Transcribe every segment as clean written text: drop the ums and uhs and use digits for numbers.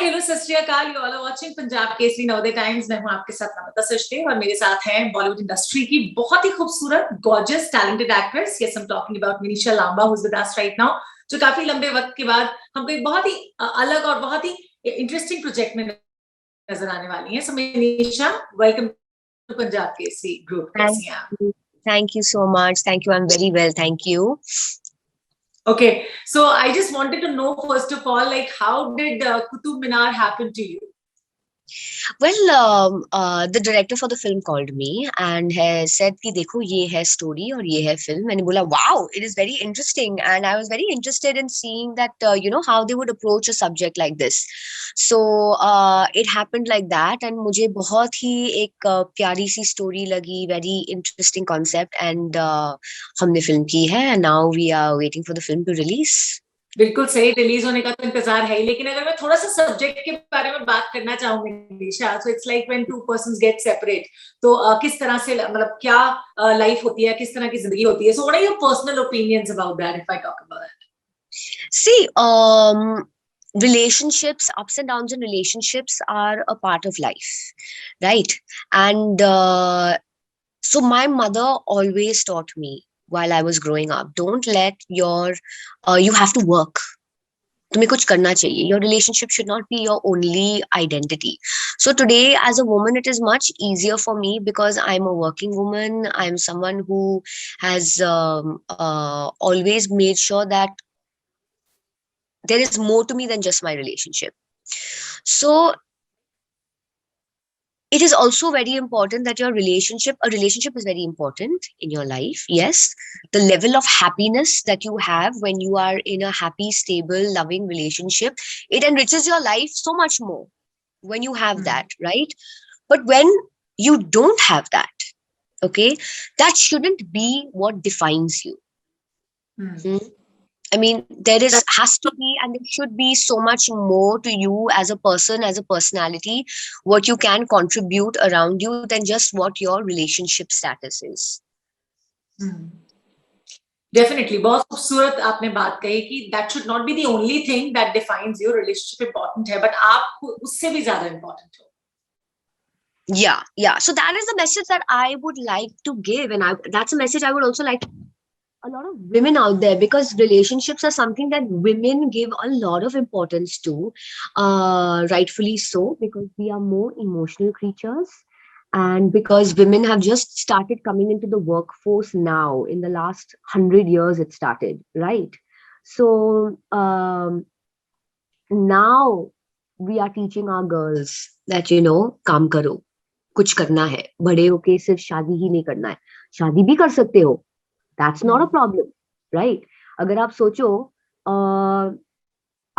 Hello सत श्री अकाल, you all are watching Punjab Kesari Navodaya Times. मैं हूं आपके साथ नमिता सचदेव और मेरे साथ हैं बॉलीवुड इंडस्ट्री की बहुत ही खूबसूरत gorgeous talented actress. Yes, I am talking about Minissha Lamba who is with us right now, जो काफी लंबे वक्त के बाद हमको एक बहुत ही अलग और बहुत ही इंटरेस्टिंग प्रोजेक्ट में नजर आने वाली हैं। So Minissha, welcome to Punjab Kesari group. कैसी हैं आप? Thank you so much. Thank you. I'm very well. Thank you. Okay, so I just wanted to know first of all, like, how did Qutub Minar happen to you? Well, the director for the film called me and has said कि देखो ये है story और ये है film. मैंने बोला wow, it is very interesting and I was very interested in seeing that how they would approach a subject like this. So it happened like that and मुझे बहुत ही एक प्यारी सी story लगी, very interesting concept and हमने film की है and now we are waiting for the film to release. बिल्कुल सही, रिलीज होने का तो इंतजार है ही। लेकिन अगर मैं थोड़ा सा सब्जेक्ट के बारे में बात करना चाहूंगी Nisha, so it's like when two persons get separate, तो किस तरह से, मतलब क्या लाइफ होती है, किस तरह की जिंदगी होती है? So what are your personal opinions about that if I talk about that? See, relationships, ups and downs in relationships are a part of life, right? And so my mother always taught me while I was growing up, don't let you have to work. तुम्हें कुछ करना चाहिए. Your relationship should not be your only identity. So today, as a woman, it is much easier for me because I'm a working woman. I'm someone who has always made sure that there is more to me than just my relationship. So it is also very important that a relationship is very important in your life. Yes, the level of happiness that you have when you are in a happy, stable, loving relationship, it enriches your life so much more when you have that, right? But when you don't have that, okay, that shouldn't be what defines you. I mean, there has to be and there should be so much more to you as a person, as a personality, what you can contribute around you than just what your relationship status is. Definitely, बहुत खूबसूरत आपने बात कही कि that should not be the only thing that defines you. Relationship important है, but आप उससे भी ज्यादा important हो. Yeah. So that is the message that I would like to give, and that's a message I would also like a lot of women out there, because relationships are something that women give a lot of importance to, rightfully so, because we are more emotional creatures and because women have just started coming into the workforce now. In the last 100 years it started, right? So now we are teaching our girls that काम करो, कुछ करना है, बड़े होके सिर्फ शादी ही नहीं करना है, शादी भी कर सकते हो. That's not a problem, right? अगर आप सोचो,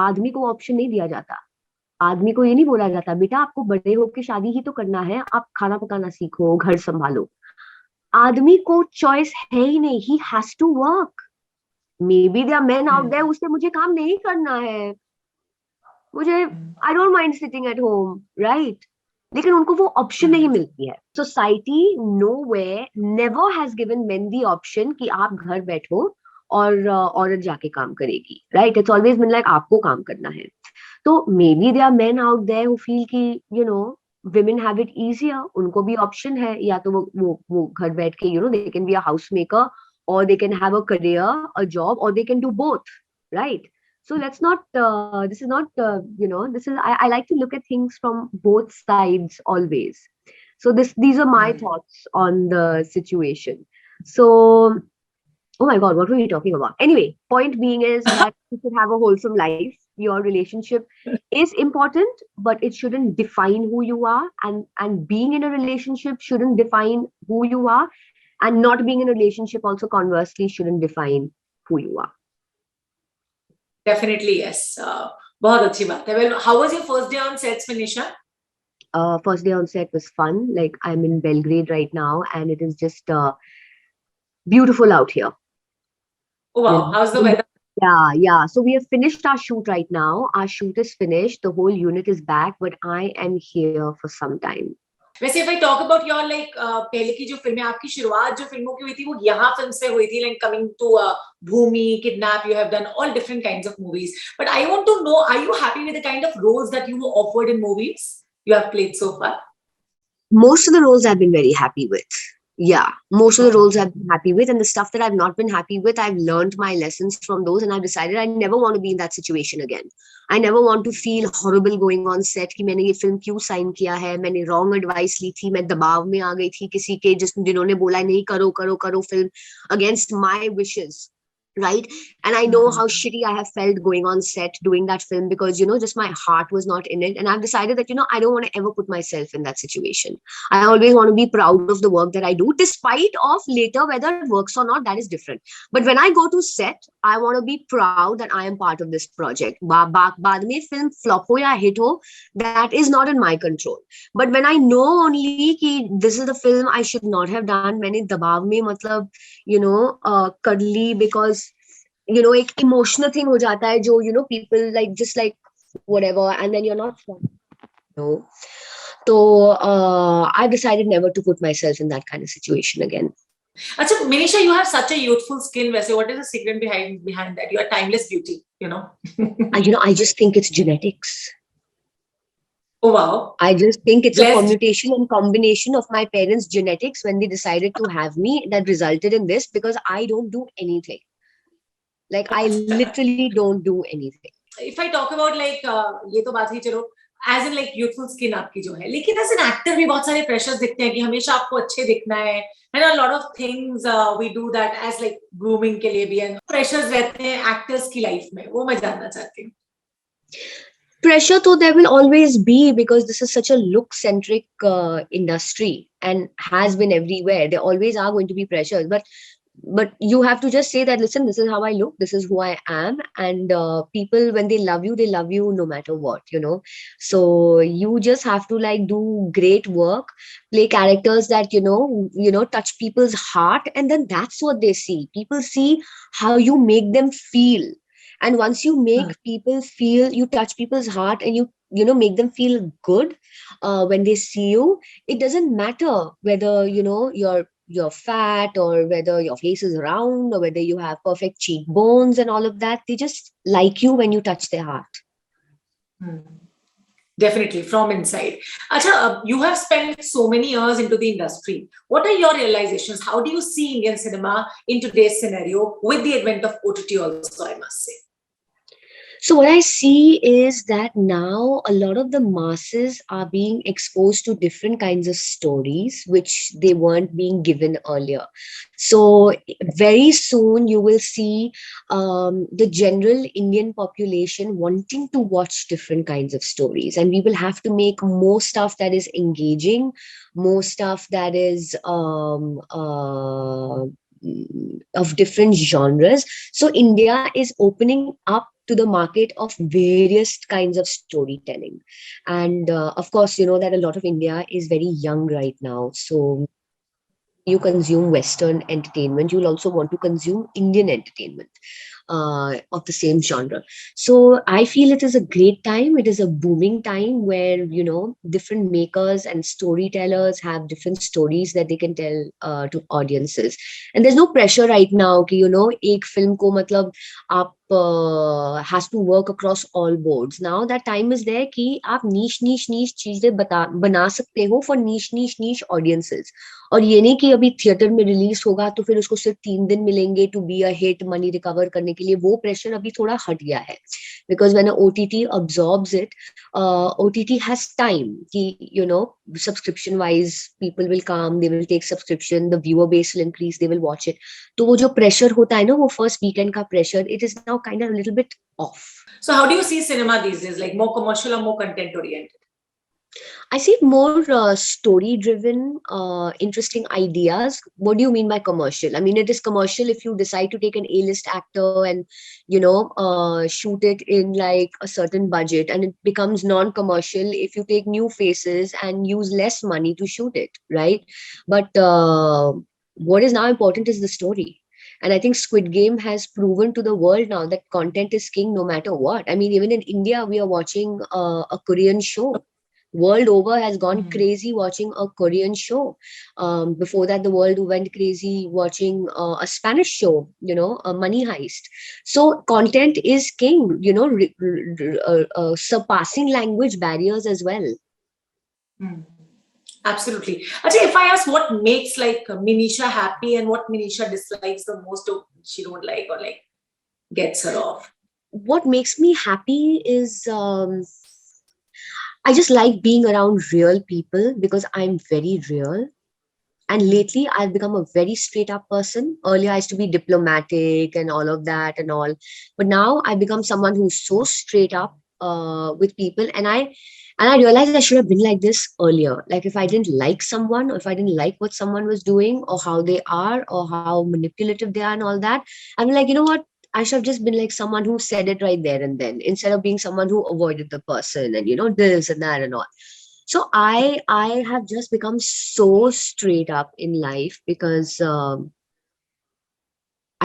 आदमी को ऑप्शन नहीं दिया जाता. आदमी को ये नहीं बोला जाता बेटा आपको बड़े होके शादी ही तो करना है, आप खाना पकाना सीखो, घर संभालो. आदमी को चॉइस है ही नहीं. He has to work. Maybe there are men out there उससे मुझे काम नहीं करना है, मुझे I don't mind sitting at home, right? लेकिन उनको वो ऑप्शन नहीं मिलती है. Society nowhere never has given men the option कि आप घर बैठो और औरत जाके काम करेगी, right? It's always been like आपको काम करना है. तो maybe there are men out there who feel कि women have it easier. उनको भी ऑप्शन है, या तो वो घर बैठ के they can be a housemaker, or they can have a career, a job, or they can do both, right? So let's not, this is not, this is, I like to look at things from both sides always. So these are my thoughts on the situation. So, oh my God, what were we talking about? Anyway, point being is that you should have a wholesome life. Your relationship is important, but it shouldn't define who you are. And being in a relationship shouldn't define who you are. And not being in a relationship also conversely shouldn't define who you are. Definitely, yes. बहुत अच्छी बात है. Well, how was your first day on sets, Manisha? First day on set was fun. Like, I'm in Belgrade right now, and it is just beautiful out here. Oh wow! How's the weather? Yeah. So we have finished our shoot right now. Our shoot is finished. The whole unit is back, but I am here for some time. वैसे if I talk about your like पहले की जो फिल्में, आपकी शुरुआत जो फिल्मों की हुई थी वो यहाँ फिल्म से हुई थी, like coming to Bhumi, Kidnap, you have done all different kinds of movies. But I want to know, are you happy with the kind of roles that you were offered in movies you have played so far? Most of the roles I've been very happy with. Yeah, most of the roles I've been happy with, and the stuff that I've not been happy with, I've learned my lessons from those, and I've decided I never want to be in that situation again. I never want to feel horrible going on set कि मैंने ये film क्यों sign किया है, मैंने wrong advice ली थी, मैं दबाव में आ गई थी किसी के जिन्होंने बोला नहीं करो करो करो film against my wishes. Right. And I know how shitty I have felt going on set doing that film because, just my heart was not in it. And I've decided that, I don't want to ever put myself in that situation. I always want to be proud of the work that I do, despite of later whether it works or not, that is different. But when I go to set, I want to be proud that I am part of this project. Baad mein film flop ho ya hit ho, that is not in my control. But when I know only ki this is the film I should not have done, maine dabav mein matlab, कर ली because एक emotional thing हो जाता है जो people like just like whatever and then you're not no. So I've decided never to put myself in that kind of situation again. Acha, Manisha, you have such a youthful skin. What is the secret behind that? You are timeless beauty, I just think it's genetics. Oh, wow. I just think it's a permutation and combination of my parents' genetics when they decided to have me that resulted in this because I don't do anything. Like, I literally don't do anything. If I talk about like, ये तो बात ही चलो, as in like youthful skin आपकी जो है, लेकिन as an actor भी बहुत सारे pressures दिखते हैं कि हमेशा आपको अच्छे दिखना है, and a lot of things we do that as like grooming के लिए भी, and pressures रहते हैं actors की life में, वो मैं जानना चाहती हूँ. Pressure though there will always be because this is such a look centric industry and has been everywhere. There always are going to be pressures, but you have to just say that, listen, this is how I look, this is who I am, and people, when they love you no matter what, so you just have to like do great work, play characters that touch people's heart, and then that's what they see. People see how you make them feel. And once you make people feel, you touch people's heart and you make them feel good when they see you, it doesn't matter whether, you're fat or whether your face is round or whether you have perfect cheekbones and all of that. They just like you when you touch their heart. Definitely, from inside. Acha, you have spent so many years into the industry. What are your realizations? How do you see Indian cinema in today's scenario with the advent of OTT also, I must say? So what I see is that now a lot of the masses are being exposed to different kinds of stories, which they weren't being given earlier. So very soon you will see the general Indian population wanting to watch different kinds of stories. And we will have to make more stuff that is engaging, more stuff that is of different genres. So India is opening up to the market of various kinds of storytelling. And of course, you know that a lot of India is very young right now. So you consume Western entertainment, you'll also want to consume Indian entertainment of the same genre. So I feel it is a great time. It is a booming time where, different makers and storytellers have different stories that they can tell to audiences. And there's no pressure right now कि, एक film को मतलब आप has to work across all boards. Now that time is there कि आप niche चीजें बना सकते हो for niche audiences. और ये नहीं कि अभी थिएटर में रिलीज होगा तो फिर उसको सिर्फ 3 दिन मिलेंगे to be a hit, money recover करने के लिए. वो प्रेशर अभी थोड़ा हट गया है because when OTT absorbs it, OTT has time कि subscription wise people will come, they will take subscription, the viewer base will increase, they will watch it. तो वो जो प्रेशर होता है ना, वो फर्स्ट वीकेंड का pressure, it is now kind of a little bit off. So how do you see cinema these days, like more commercial or more content oriented? I see more story-driven, interesting ideas. What do you mean by commercial? I mean, it is commercial if you decide to take an A-list actor and, shoot it in like a certain budget, and it becomes non-commercial if you take new faces and use less money to shoot it, right? But what is now important is the story. And I think Squid Game has proven to the world now that content is king no matter what. I mean, even in India, we are watching a Korean show world over has gone Hmm. crazy watching a Korean show. Before that, the world went crazy watching a Spanish show, a Money Heist. So content is king, surpassing language barriers as well. Hmm. Absolutely. Actually, if I ask what makes like Minisha happy and what Minisha dislikes the most, or she don't like, or like gets her off. What makes me happy is I just like being around real people because I'm very real. And lately, I've become a very straight up person. Earlier, I used to be diplomatic and all of that and all. But now I've become someone who's so straight up with people. And I realized I should have been like this earlier. Like if I didn't like someone, or if I didn't like what someone was doing, or how they are, or how manipulative they are, and all that, I'm like, you know what? I should have just been like someone who said it right there and then, instead of being someone who avoided the person and this and that and all. So I have just become so straight up in life because I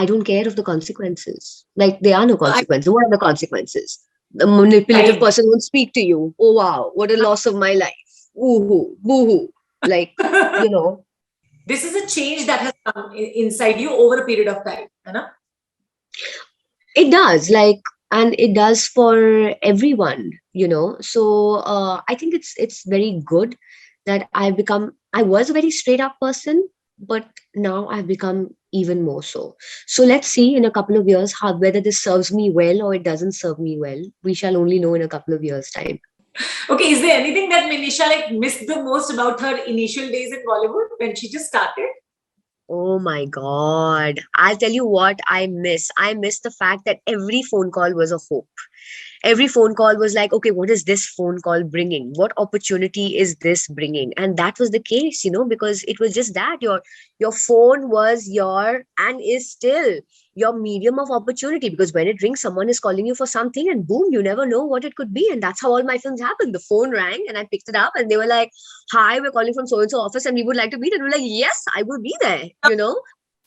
don't care of the consequences. Like there are no So I, consequences. What are the consequences? The manipulative time. person won't speak to you. Oh wow, what a loss of my life. Woohoo, boohoo. Like, you know, This is a change that has come inside you over a period of time, है ना? it does, like, and it does for everyone. So I think it's very good that I was a very straight up person, but now I've become even more so. So let's see in a couple of years how whether this serves me well or it doesn't serve me well. We shall only know in a couple of years' time. Okay, is there anything that Minisha like missed the most about her initial days in Bollywood when she just started? Oh my God. I'll tell you what I miss. I miss the fact that every phone call was a hope. Every phone call was like, okay, what is this phone call bringing? What opportunity is this bringing? And that was the case, because it was just that your phone was your and is still your medium of opportunity, because when it rings, someone is calling you for something, and boom, you never know what it could be. And that's how all my films happened. The phone rang and I picked it up and they were like, hi, we're calling from so and so office and we would like to meet. And we're like, yes, I will be there.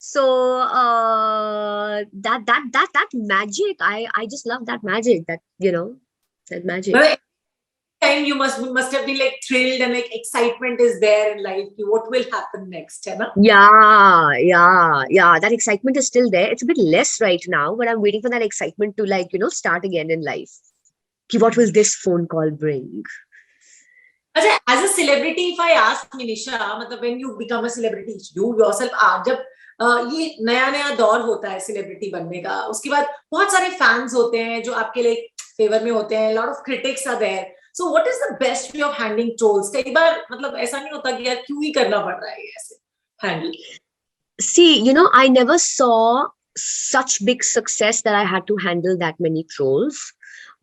So that magic, I just love that magic, that magic. But time you must have been like thrilled and like excitement is there in life. What will happen next, है ना? Yeah, that excitement is still there. It's a bit less right now, but I'm waiting for that excitement to, like, start again in life. What will this phone call bring? अच्छा, as a celebrity, if I ask Minisha, मतलब when you become a celebrity, you yourself are, जब ये नया नया दौर होता है celebrity बनने का, उसके बाद बहुत सारे फैंस होते हैं जो आपके लिए फेवर में होते हैं, lot of critics are there. So what is the best way of handling trolls? कई बार मतलब ऐसा नहीं होता कि यार क्यों ही करना पड़ रहा है ऐसे handle? See, I never saw such big success that I had to handle that many trolls.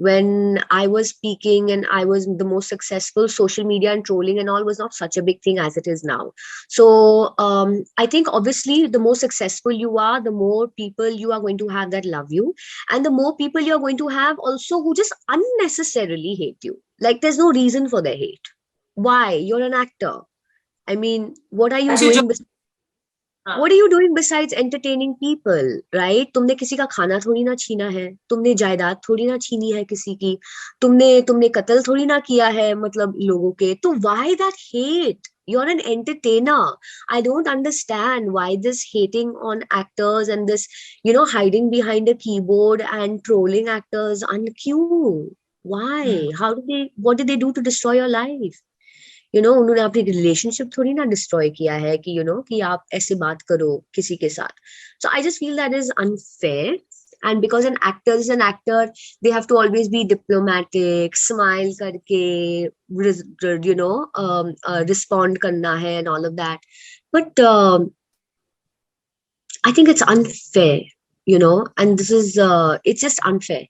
When I was peaking and I was the most successful, social media and trolling and all was not such a big thing as it is now. So I think obviously the more successful you are, the more people you are going to have that love you. And the more people you're going to have also who just unnecessarily hate you. Like there's no reason for their hate. Why? You're an actor. I mean, what are you doing? What are you doing besides entertaining people, right? तुमने किसी का खाना थोड़ी ना छीना है, तुमने जायदाद थोड़ी ना छीनी है किसी की, तुमने कत्ल थोड़ी ना किया है मतलब लोगों के, तो why that hate? You're an entertainer. I don't understand why this hating on actors and this, hiding behind a keyboard and trolling actors uncue. Why? What did they do to destroy your life? उन्होंने अपनी relationship थोड़ी ना destroy किया है कि कि आप ऐसे बात करो किसी के साथ. So I just feel that is unfair. And because an actor is an actor, they have to always be diplomatic, smile karke, respond karna hai and all of that. But I think it's unfair, and this is, it's just unfair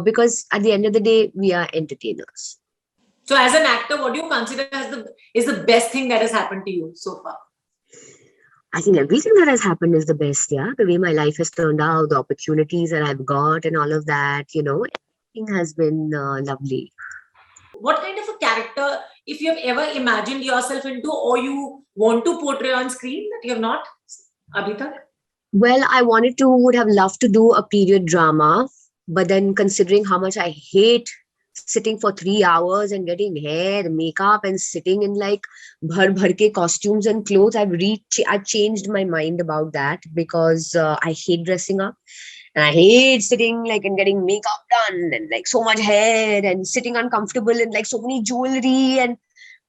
because at the end of the day, we are entertainers. So as an actor, what do you consider as the best thing that has happened to you so far? I think everything that has happened is the best, yeah. The way my life has turned out, the opportunities that I've got and all of that, everything has been lovely. What kind of a character, if you have ever imagined yourself into or you want to portray on screen that you have not abhi tak? Well, I would have loved to do a period drama, but then considering how much I hate sitting for 3 hours and getting hair, makeup, and sitting in like bhar ke costumes and clothes. I've changed my mind about that because I hate dressing up. And I hate sitting like and getting makeup done and like so much hair and sitting uncomfortable and like so many jewelry and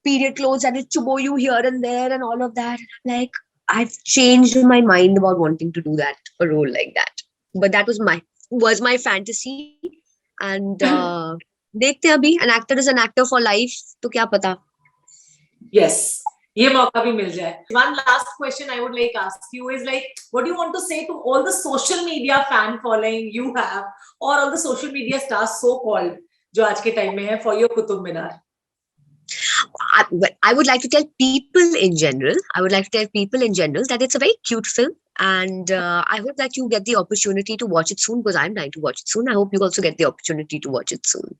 period clothes and it chubo you here and there and all of that. And I'm like, I've changed my mind about wanting to do that, a role like that. But that was my fantasy. And देखते हैं अभी, an actor is an actor for life, तो क्या पता. Yes. ये मौका भी मिल जाए. One last question I would like to ask you is like, what do you want to say to all the social media fan following you have, or all the social media stars so called जो आज के time में है for your Qutub Minar? I would like to tell people in general. That it's a very cute film, and I hope that you get the opportunity to watch it soon because I'm dying to watch it soon. I hope you also get the opportunity to watch it soon.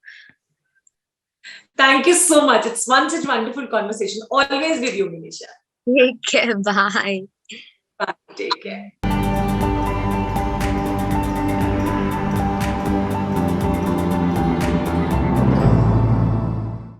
Thank you so much. It's one such wonderful conversation. Always with you, Manisha. Take care. Bye. Bye. Take care.